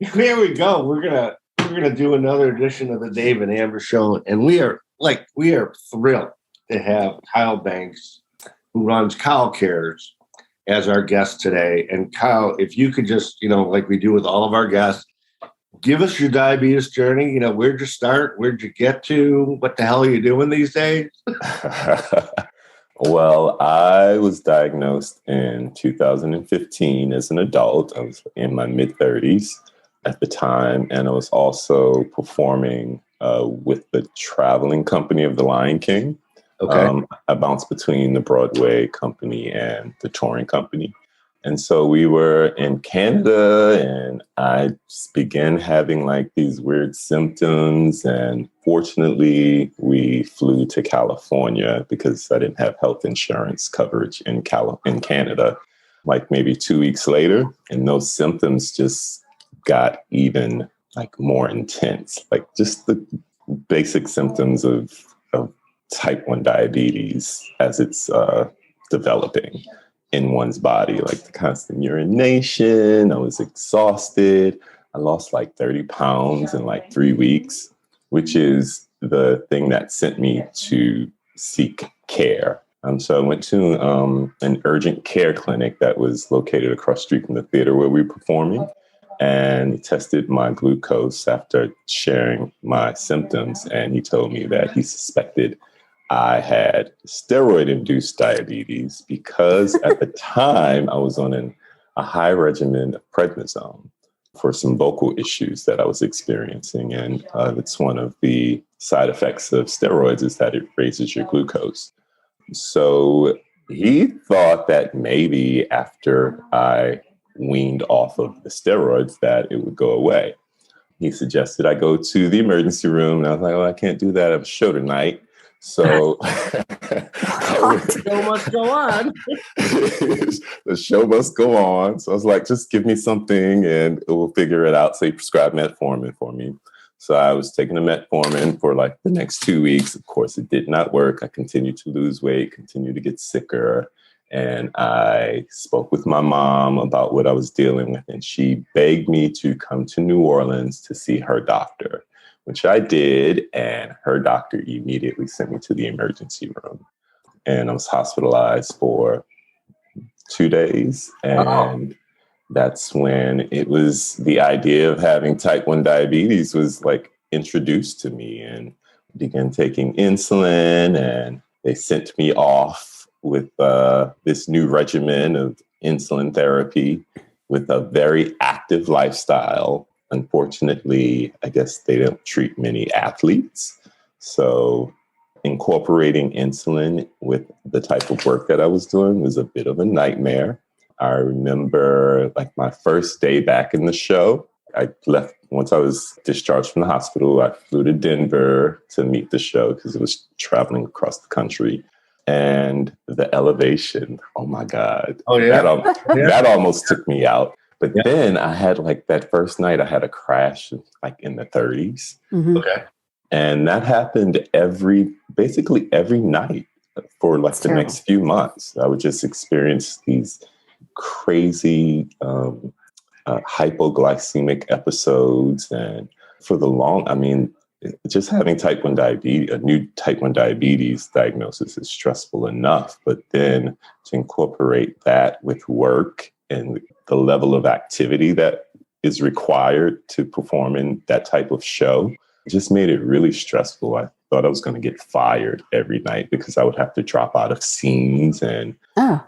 Here we go. We're gonna do another edition of the Dave and Amber Show, and we are thrilled to have Kyle Banks, who runs Kyle Cares, as our guest today. And Kyle, if you could just, like we do with all of our guests, give us your diabetes journey. Where'd you start? Where'd you get to? What the hell are you doing these days? Well, I was diagnosed in 2015 as an adult. I was in my mid-30s at the time, and I was also performing with the traveling company of The Lion King. Okay. I bounced between the Broadway company and the touring company. And so we were in Canada, and I just began having like these weird symptoms. And fortunately, we flew to California because I didn't have health insurance coverage in Canada, like maybe 2 weeks later. And those symptoms just got even like more intense, like just the basic symptoms of type 1 diabetes as it's developing in one's body, like the constant urination. I was exhausted. I lost like 30 pounds in like 3 weeks, which is the thing that sent me to seek care. So I went to an urgent care clinic that was located across the street from the theater where we were performing, and he tested my glucose after sharing my symptoms. And he told me that he suspected I had steroid-induced diabetes because at the time I was on a high regimen of prednisone for some vocal issues that I was experiencing. And it's one of the side effects of steroids is that it raises your glucose. So he thought that maybe after I weaned off of the steroids that it would go away. He suggested I go to the emergency room, and I was like, I can't do that. I have a show tonight. So the show must go on. The show must go on. So I was like, just give me something and we'll figure it out. So he prescribed metformin for me. So I was taking the metformin for like the next 2 weeks. Of course, it did not work. I continued to lose weight, continued to get sicker. And I spoke with my mom about what I was dealing with. And she begged me to come to New Orleans to see her doctor, which I did, and her doctor immediately sent me to the emergency room. And I was hospitalized for 2 days. And that's when it was the idea of having type 1 diabetes was like introduced to me, and began taking insulin, and they sent me off with this new regimen of insulin therapy with a very active lifestyle. Unfortunately, I guess they don't treat many athletes. So incorporating insulin with the type of work that I was doing was a bit of a nightmare. I remember like my first day back in the show, I left once I was discharged from the hospital. I flew to Denver to meet the show because it was traveling across the country. And the elevation, oh my God. Oh, yeah. That almost took me out. But then I had like that first night, I had a crash like in the 30s. Mm-hmm. Okay. And that happened basically every night for like the next few months. I would just experience these crazy hypoglycemic episodes. And for just having type 1 diabetes, a new type 1 diabetes diagnosis is stressful enough. But then to incorporate that with work and the level of activity that is required to perform in that type of show just made it really stressful. I thought I was going to get fired every night because I would have to drop out of scenes. And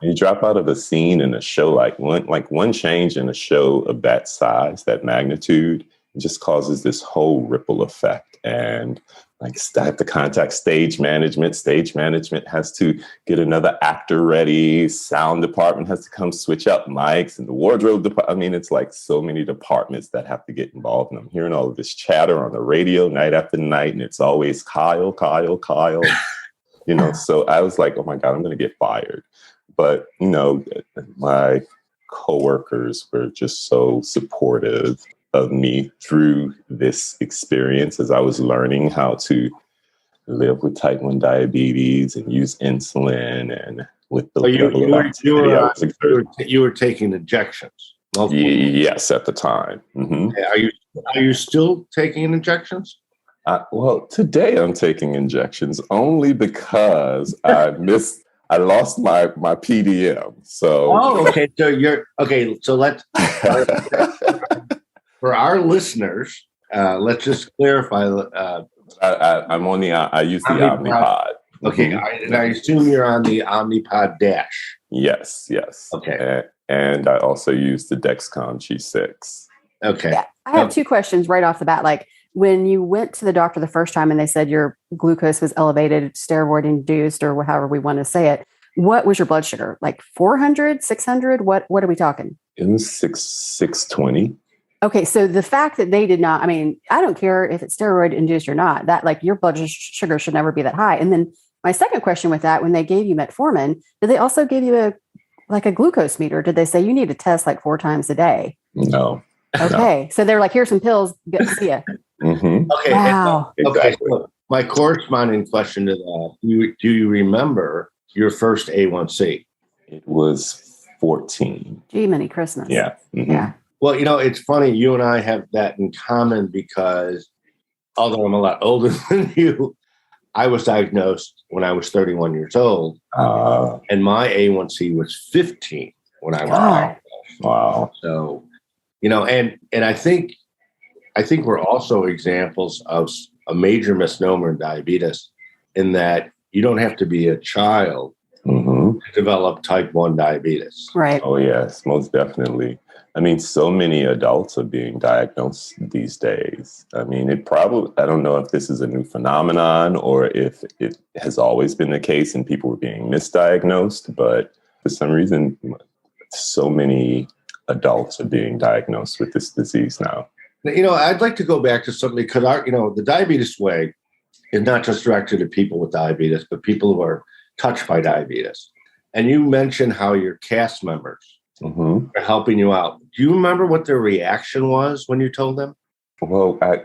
you drop out of a scene in a show, like one change in a show of that size, that magnitude, it just causes this whole ripple effect. And like I have to contact stage management. Stage management has to get another actor ready. Sound department has to come switch up mics, and the wardrobe department. I mean, it's like so many departments that have to get involved. And I'm hearing all of this chatter on the radio night after night, and it's always Kyle. So I was like, oh my God, I'm going to get fired. But, my coworkers were just so supportive of me through this experience as I was learning how to live with type 1 diabetes and use insulin, and with the level of activity I was exerting. You were taking injections. Yes, at the time. Are you still taking injections? Well, today I'm taking injections only because I lost my PDM. So, okay. So you're okay. So let's for our listeners, let's just clarify. I'm on I use the Omnipod. Okay, and I assume you're on the Omnipod Dash. Yes. Okay. And I also use the Dexcom G6. Okay. Yeah, I have two questions right off the bat. Like, when you went to the doctor the first time and they said your glucose was elevated, steroid induced, or however we want to say it, what was your blood sugar? Like 400, 600? What are we talking? It was 620. Okay, so the fact that they did not, I mean, I don't care if it's steroid induced or not, that like your blood sugar should never be that high. And then my second question with that, when they gave you metformin, did they also give you a glucose meter? Did they say you need to test like 4 times a day? No. Okay, so they're like, here's some pills, see ya. Okay. Wow. Exactly. So my corresponding question to that, do you remember your first A1C? It was 14. Gee, many Christmas. Yeah. Yeah. Well, it's funny. You and I have that in common because although I'm a lot older than you, I was diagnosed when I was 31 years old. And my A1C was 15 when I was diagnosed. Wow. So, and I think we're also examples of a major misnomer in diabetes in that you don't have to be a child to develop type 1 diabetes. Right. Oh, yes, most definitely. I mean, so many adults are being diagnosed these days. I mean, I don't know if this is a new phenomenon or if it has always been the case and people were being misdiagnosed, but for some reason, so many adults are being diagnosed with this disease now. I'd like to go back to something because the Diabetes Way is not just directed to people with diabetes, but people who are touched by diabetes. And you mentioned how your cast members are helping you out. Do you remember what their reaction was when you told them? Well, I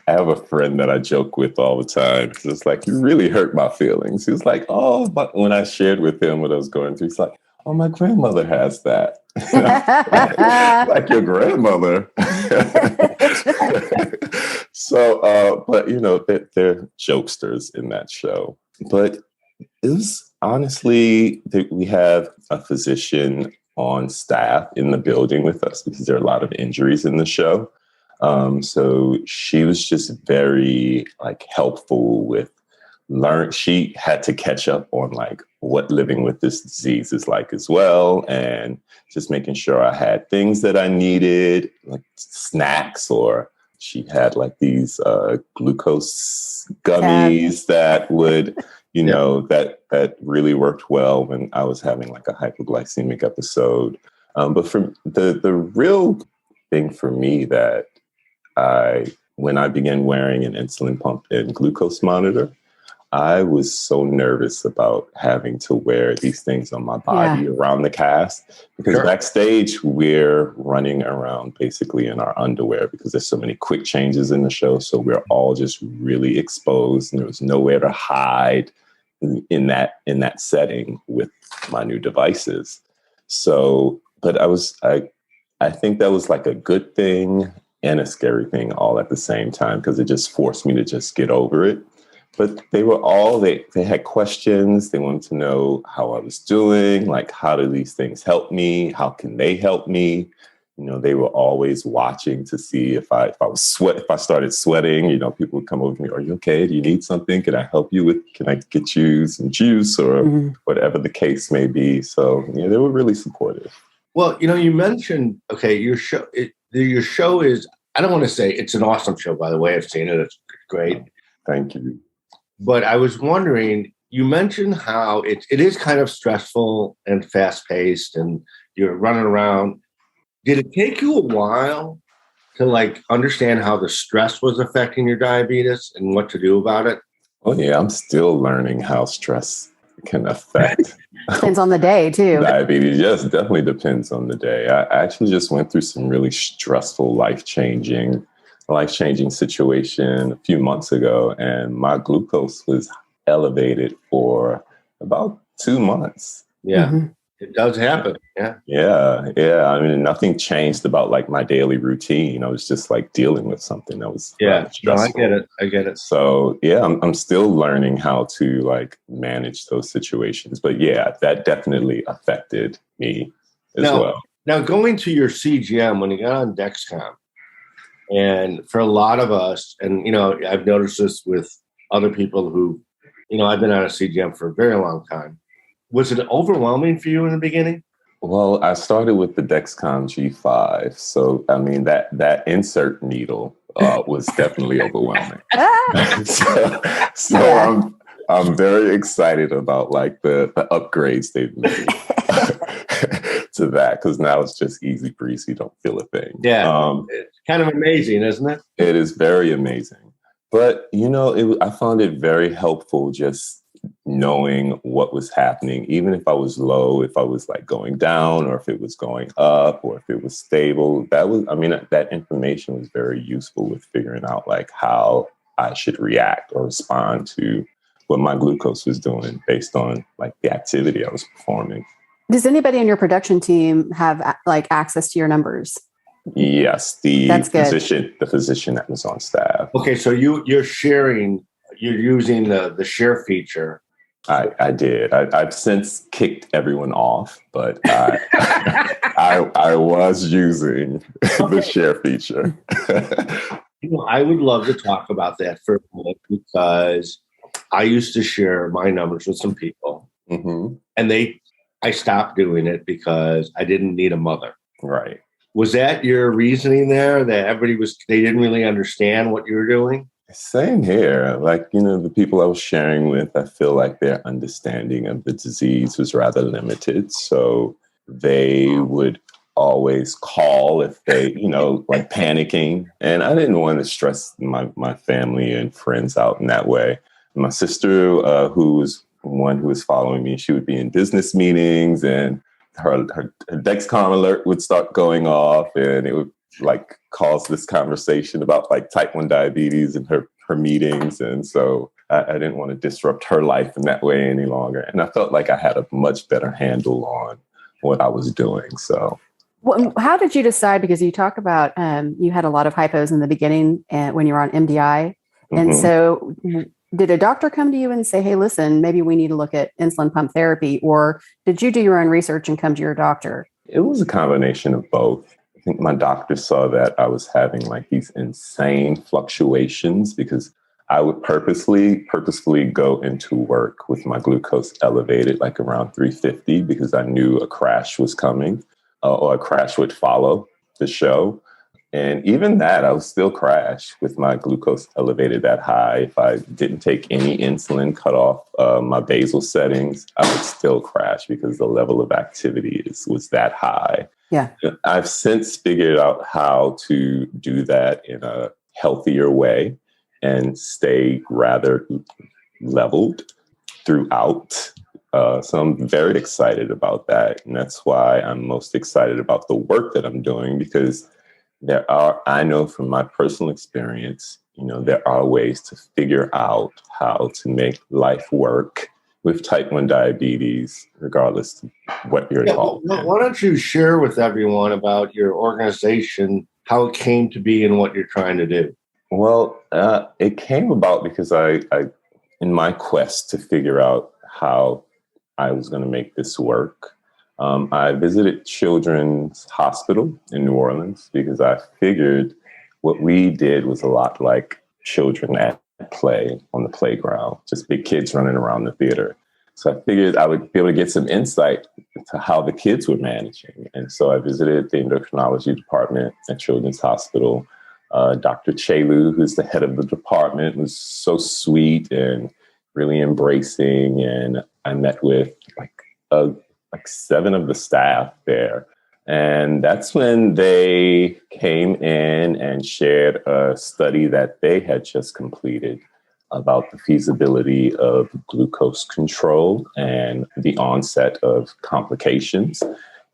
have a friend that I joke with all the time. It's like, you really hurt my feelings. He was like, oh, but when I shared with him what I was going through, he's like, oh, my grandmother has that. Like your grandmother. So, but they're jokesters in that show. But it was honestly, we have a physician on staff in the building with us because there are a lot of injuries in the show. So she was just very helpful with she had to catch up on what living with this disease is like as well. And just making sure I had things that I needed, like snacks, or she had these glucose gummies that would, that really worked well when I was having a hypoglycemic episode. But for the real thing for me that when I began wearing an insulin pump and glucose monitor, I was so nervous about having to wear these things on my body around the cast because backstage we're running around basically in our underwear because there's so many quick changes in the show. So we're all just really exposed and there was nowhere to hide in that setting with my new devices. So, but I think that was a good thing and a scary thing all at the same time because it just forced me to just get over it. But they were they had questions. They wanted to know how I was doing, how do these things help me? How can they help me? They were always watching to see if I started sweating, people would come over to me, are you okay? Do you need something? Can I help you can I get you some juice or whatever the case may be? So they were really supportive. Well, you mentioned, your show is, I don't want to say it's an awesome show, by the way. I've seen it. It's great. Thank you. But I was wondering, you mentioned how it is kind of stressful and fast-paced and you're running around. Did it take you a while to understand how the stress was affecting your diabetes and what to do about it? Oh, yeah. I'm still learning how stress can affect. Depends on the day, too. Diabetes, yes, it definitely depends on the day. I actually just went through some really stressful, life-changing situation a few months ago, and my glucose was elevated for about 2 months. Yeah. It does happen. Yeah. Yeah. I mean, nothing changed about like my daily routine. I was just like dealing with something that was rather stressful. No, I get it. So yeah, I'm still learning how to like manage those situations. But yeah, that definitely affected me as well. Now, going to your CGM when you got on Dexcom, and for a lot of us, and I've noticed this with other people who, I've been on a CGM for a very long time. Was it overwhelming for you in the beginning? Well, I started with the Dexcom G6. So, I mean, that insert needle was definitely overwhelming. so I'm very excited about like the upgrades they've made to that, because now it's just easy breezy. You don't feel a thing. Yeah. It's kind of amazing, isn't it? It is very amazing. But, I found it very helpful just knowing what was happening, even if I was low, if I was like going down, or if it was going up, or if it was stable. That information was very useful with figuring out like how I should react or respond to what my glucose was doing based on like the activity I was performing. Does anybody in your production team have like access to your numbers? Yes, the physician that was on staff. Okay, so you're using the share feature. I did. I've since kicked everyone off, but I was using the share feature. I would love to talk about that for a minute, because I used to share my numbers with some people, and I stopped doing it because I didn't need a mother. Right. Was that your reasoning there, that they didn't really understand what you were doing? Same here. Like, the people I was sharing with, I feel like their understanding of the disease was rather limited. So they would always call if they, like panicking. And I didn't want to stress my family and friends out in that way. My sister, who was one who was following me, she would be in business meetings, and her Dexcom alert would start going off, and it would like cause this conversation about like type 1 diabetes in her meetings. And so I didn't want to disrupt her life in that way any longer. And I felt like I had a much better handle on what I was doing. So how did you decide? Because you talk about you had a lot of hypos in the beginning when you were on MDI. And so did a doctor come to you and say, hey, listen, maybe we need to look at insulin pump therapy? Or did you do your own research and come to your doctor? It was a combination of both. I think my doctor saw that I was having like these insane fluctuations, because I would purposely go into work with my glucose elevated, like around 350, because I knew a crash was coming, or a crash would follow the show. And even that, I would still crash with my glucose elevated that high. If I didn't take any insulin, cut off my basal settings, I would still crash because the level of activity was that high. Yeah. I've since figured out how to do that in a healthier way and stay rather leveled throughout. So I'm very excited about that. And that's why I'm most excited about the work that I'm doing, because I know from my personal experience, there are ways to figure out how to make life work with type 1 diabetes, regardless of what you're involved in. Why don't you share with everyone about your organization, how it came to be and what you're trying to do? Well, it came about because I in my quest to figure out how I was going to make this work, I visited Children's Hospital in New Orleans, because I figured what we did was a lot like children at play on the playground, just big kids running around the theater. So I figured I would be able to get some insight into how the kids were managing. And so I visited the endocrinology department at Children's Hospital. Dr. Chelu, who's the head of the department, was so sweet and really embracing. And I met with like 7 of the staff there. And that's when they came in and shared a study that they had just completed about the feasibility of glucose control and the onset of complications.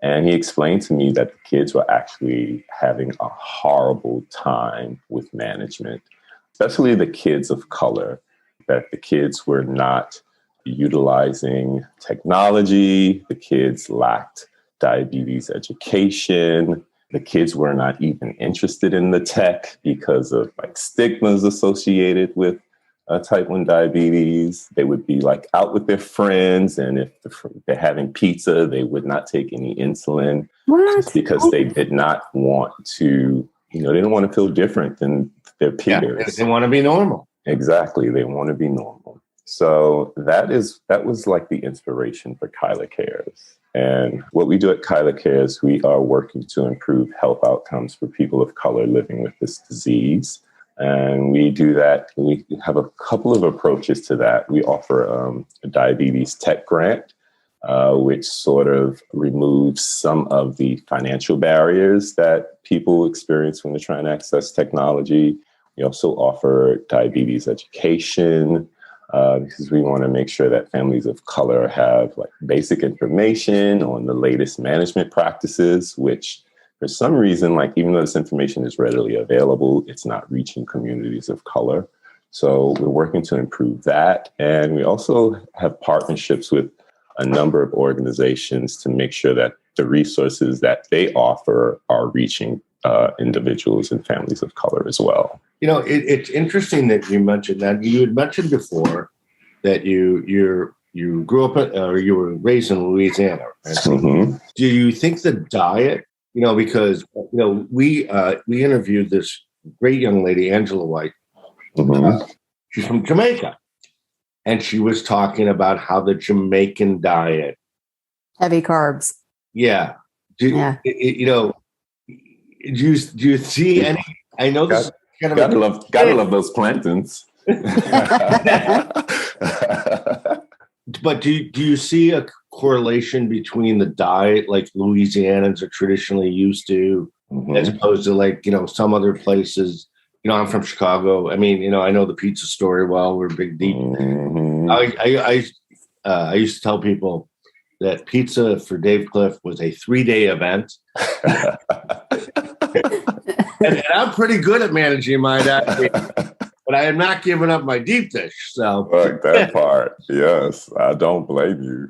And he explained to me that the kids were actually having a horrible time with management, especially the kids of color, that the kids were not utilizing technology. The kids lacked diabetes education. The kids were not even interested in the tech because of like stigmas associated with type 1 diabetes. They would be like out with their friends, and if they're having pizza, they would not take any insulin. Just because they did not want to, they didn't want to feel different than their peers. Yeah, they want to be normal. Exactly. They want to be normal. So that was like the inspiration for Kyla Cares. And what we do at Kyla Cares, we are working to improve health outcomes for people of color living with this disease. And we do that. We have a couple of approaches to that. We offer a diabetes tech grant, which sort of removes some of the financial barriers that people experience when they're trying to access technology. We also offer diabetes education because we want to make sure that families of color have like basic information on the latest management practices, which for some reason, like even though this information is readily available, it's not reaching communities of color. So we're working to improve that. And we also have partnerships with a number of organizations to make sure that the resources that they offer are reaching individuals and families of color as well. It's interesting that you mentioned that. You had mentioned before that you grew up or you were raised in Louisiana. Right? Mm-hmm. Do you think the diet, because we interviewed this great young lady, Angela White. Mm-hmm. She's from Jamaica, and she was talking about how the Jamaican diet, heavy carbs. Yeah. Do you see any? I know this. Gotta love those plantains. But do you see a correlation between the diet like Louisianans are traditionally used to, as opposed to like, some other places? I'm from Chicago. I mean, I know the pizza story well. We're big deep. Mm-hmm. I used to tell people that pizza for Dave Cliff was a 3-day event. and I'm pretty good at managing my diet, but I am not giving up my deep dish. So that part, yes, I don't blame you.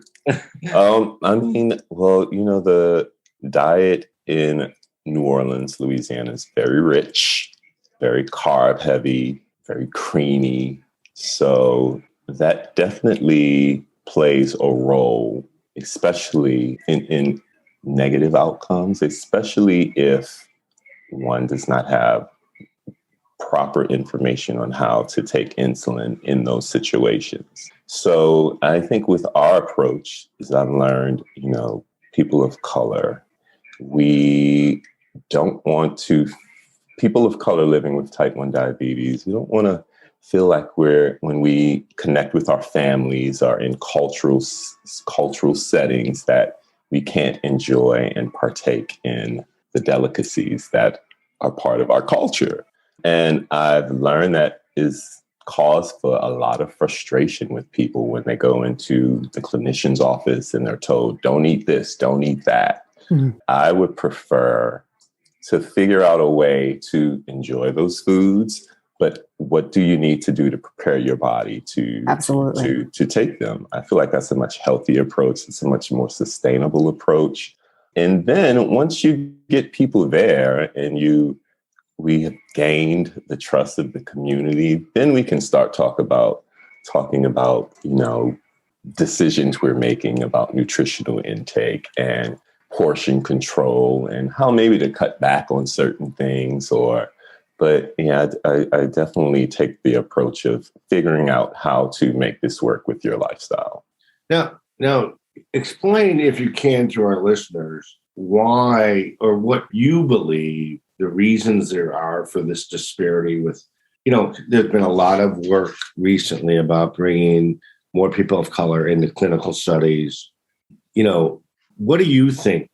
The diet in New Orleans, Louisiana is very rich, very carb heavy, very creamy. So that definitely plays a role, especially in negative outcomes, especially if one does not have proper information on how to take insulin in those situations. So I think with our approach, as I've learned, people of color, we don't want to, people of color living with type 1 diabetes, we don't want to feel like when we connect with our families or in cultural settings, that we can't enjoy and partake in the delicacies that are part of our culture. And I've learned that is cause for a lot of frustration with people when they go into the clinician's office and they're told, don't eat this, don't eat that. Mm-hmm. I would prefer to figure out a way to enjoy those foods, but what do you need to do to prepare your body to take them? I feel like that's a much healthier approach. It's a much more sustainable approach. And then once you get people there and we have gained the trust of the community, then we can start talking about, decisions we're making about nutritional intake and portion control and how maybe to cut back on certain things But I definitely take the approach of figuring out how to make this work with your lifestyle. Now, explain, if you can, to our listeners why or what you believe the reasons there are for this disparity with, there's been a lot of work recently about bringing more people of color into clinical studies. What do you think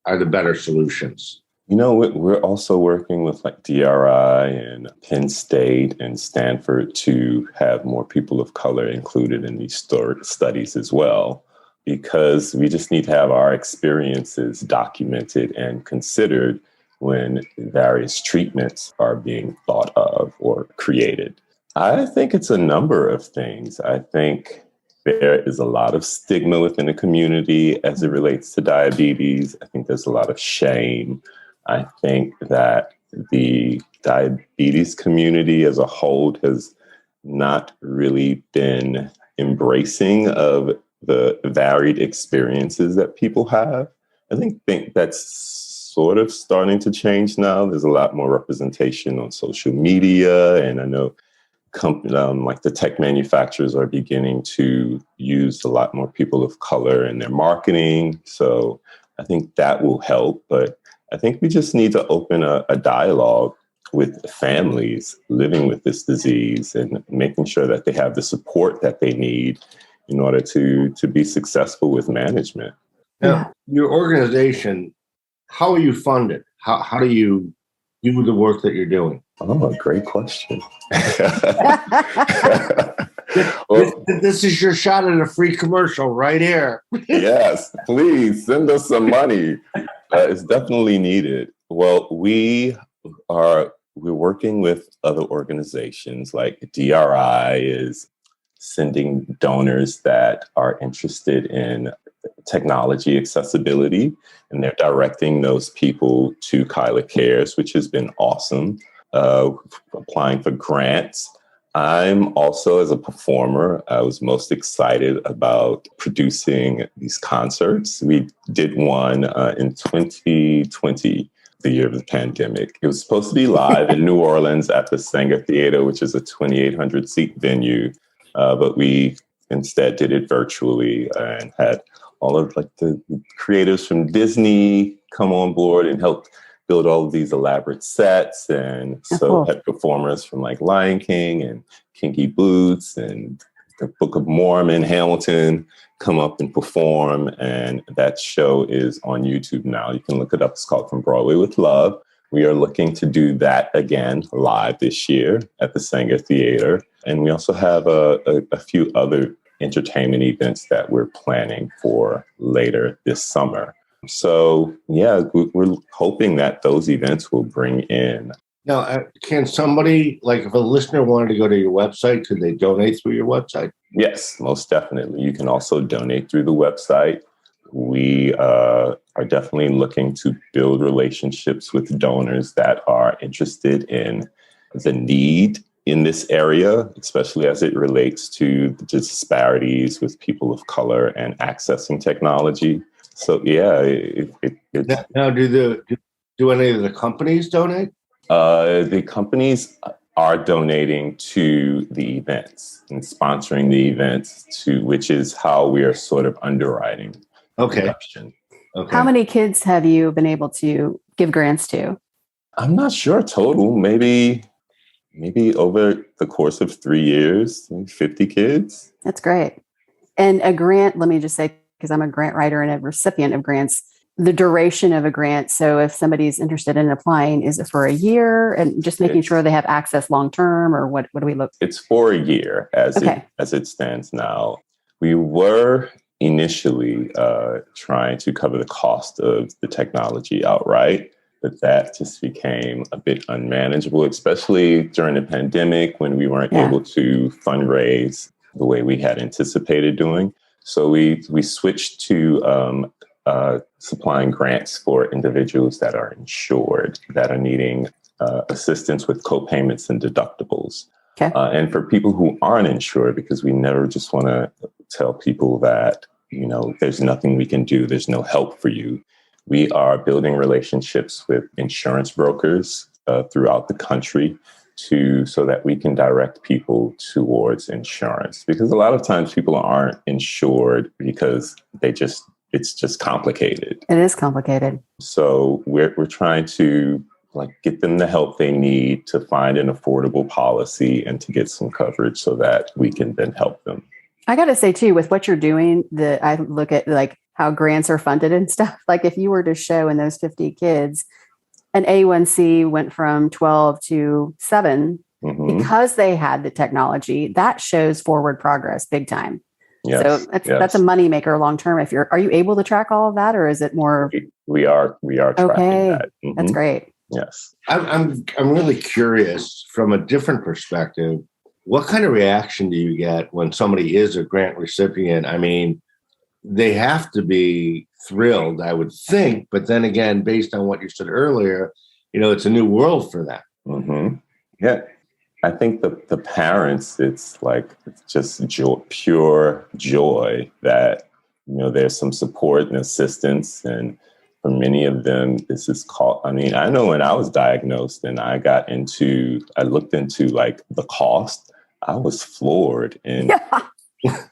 are the better solutions? We're also working with like DRI and Penn State and Stanford to have more people of color included in these studies as well, because we just need to have our experiences documented and considered when various treatments are being thought of or created. I think it's a number of things. I think there is a lot of stigma within the community as it relates to diabetes. I think there's a lot of shame. I think that the diabetes community as a whole has not really been embracing of the varied experiences that people have. I think that's sort of starting to change now. There's a lot more representation on social media, and I know like the tech manufacturers are beginning to use a lot more people of color in their marketing. So I think that will help. But I think we just need to open a dialogue with families living with this disease and making sure that they have the support that they need in order to be successful with management. Now, your organization, how are you funded? How do you do the work that you're doing? Oh, great question. This is your shot at a free commercial right here. Yes, please send us some money. It's definitely needed. Well, we're working with other organizations, like DRI is sending donors that are interested in technology accessibility, and they're directing those people to Kyla Cares, which has been awesome. Applying for grants. I'm also, as a performer, I was most excited about producing these concerts. We did one in 2020, the year of the pandemic. It was supposed to be live in New Orleans at the Sanger Theater, which is a 2,800 seat venue. But we instead did it virtually and had all of like the creatives from Disney come on board and help build all of these elaborate sets. And so had performers from like Lion King and Kinky Boots and the Book of Mormon, Hamilton, come up and perform. And that show is on YouTube now. You can look it up. It's called From Broadway with Love. We are looking to do that again live this year at the Sanger Theater. And we also have a few other entertainment events that we're planning for later this summer. So, yeah, we're hoping that those events will bring in. Now, can somebody, like if a listener wanted to go to your website, could they donate through your website? Yes, most definitely. You can also donate through the website. We are definitely looking to build relationships with donors that are interested in the need in this area, especially as it relates to the disparities with people of color and accessing technology. So, yeah. Now, do any of the companies donate? The companies are donating to the events and sponsoring the events, which is how we are sort of underwriting. Okay. How many kids have you been able to give grants to? I'm not sure total. Maybe over the course of 3 years, 50 kids. That's great. And a grant, let me just say, because I'm a grant writer and a recipient of grants, the duration of a grant. So if somebody's interested in applying, is it for a year and just making sure they have access long term, or what do we look? It's for a year as it stands now. We were initially trying to cover the cost of the technology outright, but that just became a bit unmanageable, especially during the pandemic when we weren't able to fundraise the way we had anticipated doing. So we switched to supplying grants for individuals that are insured, that are needing assistance with co-payments and deductibles. Okay. And for people who aren't insured, because we never just want to tell people that, there's nothing we can do, there's no help for you. We are building relationships with insurance brokers throughout the country so that we can direct people towards insurance. Because a lot of times people aren't insured because it's just complicated. It is complicated. So we're trying to get them the help they need to find an affordable policy and to get some coverage so that we can then help them. I got to say too, with what you're doing, I look at how grants are funded and stuff. Like if you were to show in those 50 kids, an A1C went from 12 to 7 because they had the technology, that shows forward progress big time. Yes, so that's a moneymaker long term. Are you able to track all of that, or is it more? We are tracking that. That's great. Yes, I'm really curious from a different perspective. what kind of reaction do you get when somebody is a grant recipient? I mean, they have to be thrilled, I would think. But then again, based on what you said earlier, it's a new world for them. Mm-hmm. Yeah. I think the parents, it's just pure joy that, there's some support and assistance. And for many of them, this is I know when I was diagnosed and I looked into like the cost, I was floored. And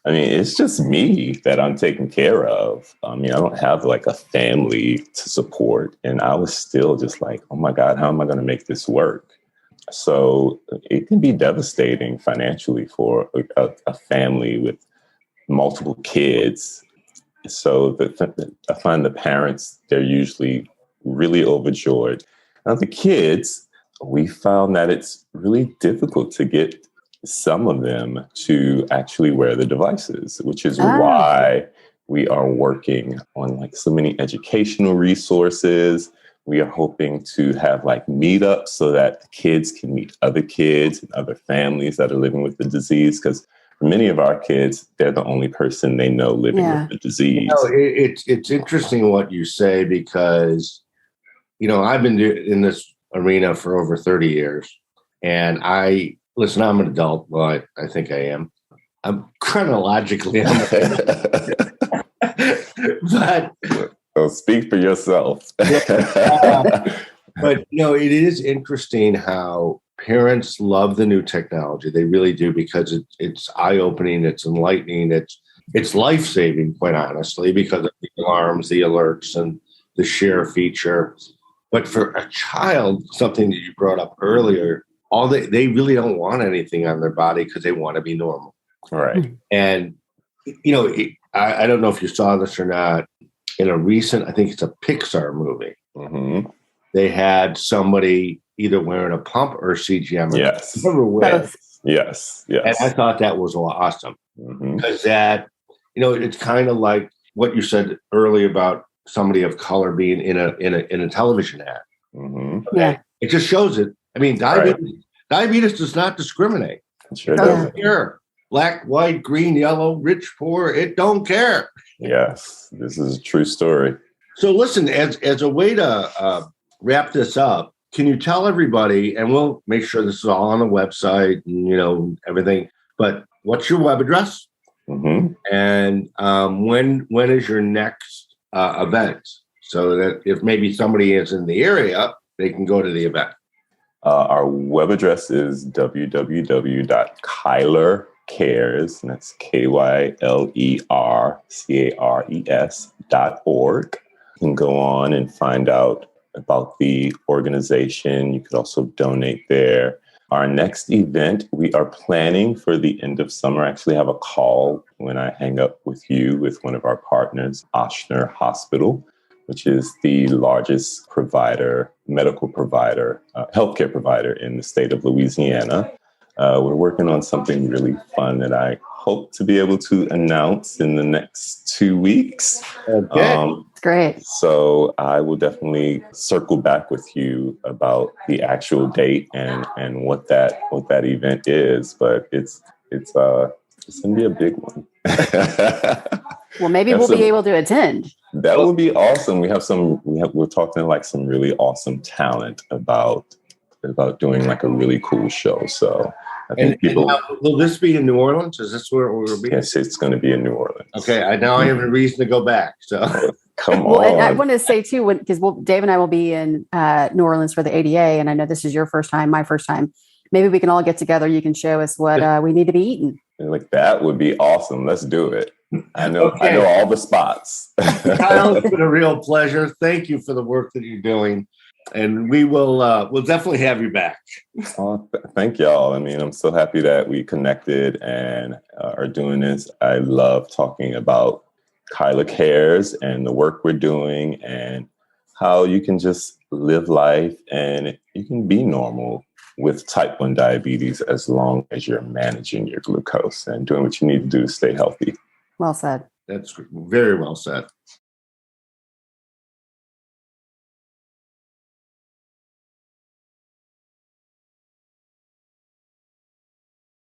it's just me that I'm taking care of. I don't have like a family to support. And I was still just like, oh my God, how am I going to make this work? So it can be devastating financially for a family with multiple kids. So I find the parents, they're usually really overjoyed. Now the kids, we found that it's really difficult to get some of them to actually wear the devices, which is why we are working on like so many educational resources. We are hoping to have like meetups so that kids can meet other kids and other families that are living with the disease. Because for many of our kids, they're the only person they know living with the disease. It's interesting what you say because, I've been in this arena for over 30 years. And I'm an adult. Well, I think I am. I'm chronologically. But so speak for yourself. But it is interesting how parents love the new technology. They really do because it's eye-opening, it's enlightening, it's life-saving, quite honestly, because of the alarms, the alerts, and the share feature. But for a child, something that you brought up earlier, they really don't want anything on their body because they want to be normal. Right. And I don't know if you saw this or not. In a recent, I think it's a Pixar movie, they had somebody either wearing a pump or CGM. Yes. Yes. And I thought that was awesome because it's kind of like what you said earlier about somebody of color being in a television ad. Mm-hmm. Okay? Yeah. It just shows it. I mean, diabetes does not discriminate. It sure doesn't. Care. Black, white, green, yellow, rich, poor, it don't care. Yes, this is a true story. So listen, as a way to wrap this up, can you tell everybody, and we'll make sure this is all on the website and, everything, but what's your web address? And when is your next event? So that if maybe somebody is in the area, they can go to the event. Our web address is www.kylercares, and that's KYLERCARES.org. You can go on and find out about the organization. You could also donate there. Our next event, we are planning for the end of summer. I actually have a call when I hang up with you with one of our partners, Ochsner Hospital, which is the largest medical provider, healthcare provider in the state of Louisiana. We're working on something really fun that I hope to be able to announce in the next 2 weeks. Okay. Great. So I will definitely circle back with you about the actual date and what that event is. But it's going to be a big one. Well, maybe we'll be able to attend. That would be awesome. We're talking to like some really awesome talent about doing like a really cool show. So I think will this be in New Orleans? Is this where we'll be? Yes, it's going to be in New Orleans. Okay, I have a reason to go back. So come on. And I on. want to say too, because Dave and I will be in New Orleans for the ADA, and I know this is your first time, my first time. Maybe we can all get together. You can show us what we need to be eating. Like that would be awesome. Let's do it. I know all the spots. Kyle, it's been a real pleasure. Thank you for the work that you're doing. And we'll definitely have you back. Thank y'all. I mean, I'm so happy that we connected and are doing this. I love talking about Kyler Cares and the work we're doing and how you can just live life and you can be normal with type 1 diabetes as long as you're managing your glucose and doing what you need to do to stay healthy. Well said. That's very well said.